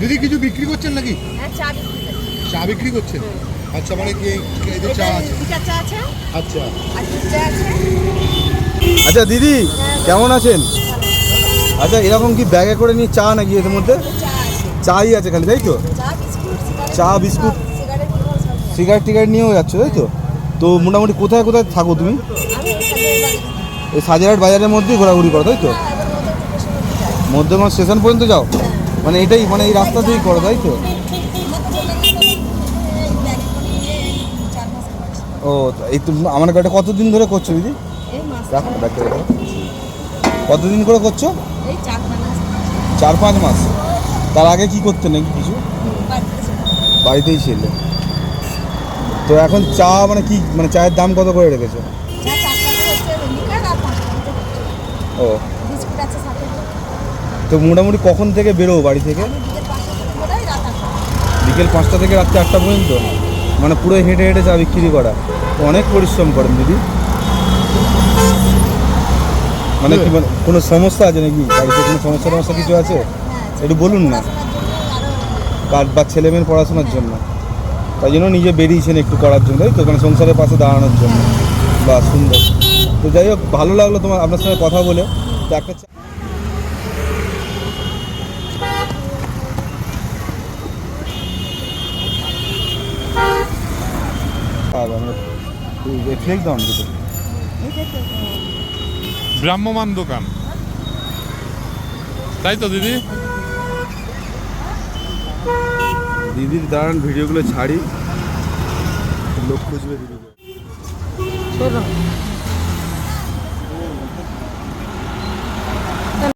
দিদি কিছু বিক্রি করছেন নাকি? হ্যাঁ, চা বিক্রি করছি। চা বিক্রি করছেন? আচ্ছা, মানে কি এই যে চা আছে? দুটা চা আছে আচ্ছা আর দুধ চা আছে। আচ্ছা দিদি, কেমন আছেন? আচ্ছা, এরকম কি ব্যাগে করে নিয়ে চা নাকি এর মধ্যে? চা আছে, চাই আছে খালি, তাই তো? চা বিস্কুট, চা, বিস্কুট, সিগারেট, বিমল সব নিয়ে। সিগারেট টিগারেট নিয়েও যাচ্ছ, তাই তো? তো মোটামুটি কোথায় কোথায় থাকো তুমি? আমি সাথে বাড়ি। এই সাজেরহাট বাজারের মধ্যেই ঘোরাঘুরি করো, তাই তো? হ্যাঁ, এবার মধ্যে স্টেশন অবধি যাই। মধ্যমগ্রাম স্টেশন পর্যন্ত যাও? মানে এটাই, মানে এই রাস্তা দিয়েই করো, তাই তো? আমাকে বললেন যে ব্যাগ করে নিয়ে 4 মাস হয়েছে। ও, এই তো আমার গাড়িটা কতদিন ধরে করছো দিদি? এই মাস রাখো ব্যাগটা রাখো। কতদিন করে করছো? এই 4 মাস 4-5 মাস। তার আগে কি করতে নাকি কিছু? বাড়িতে ছিল। বাড়িতেই ছিল। তো এখন চা মানে কি, মানে চায়ের দাম কত করে রেখেছো? চা 4 টাকা হচ্ছে লিটার আর 5 টাকা হচ্ছে। ও, বিস্কুট আছে সাথে। তো মোটামুটি কখন থেকে বেরো বাড়ি থেকে? আমি বিকেল 5টা থেকে বেরোই, রাত 8টা। বিকেল 5টা থেকে রাত্রি 8টা পর্যন্ত? মানে পুরো হেঁটে হেঁটে চা বিক্রি করা। তো অনেক পরিশ্রম করেন দিদি। মানে কি, মানে কোনো সমস্যা আছে নাকি বাড়িতে? কোনো সমস্যা টমস্যা কিছু আছে? হ্যাঁ, একটু বলুন না। পড়াশোনার জন্য আরো বা ছেলে মেয়ের পড়াশোনার জন্য, তাই জন্য নিজে বেরিয়েছেন একটু করার জন্য, তাই তো? মানে সংসারের পাশে দাঁড়ানোর জন্য। বা সুন্দর। তো যাই হোক, ভালো লাগলো তোমার, আপনার সঙ্গে কথা বলে। তো একটা ফ্লেক্স দাম দুটো। ভ্রাম্যমান দোকান, তাই তো দিদি? দিদির দাঁড়ান ভিডিওগুলো ছাড়ি, লোক খুঁজবে দিদিকে।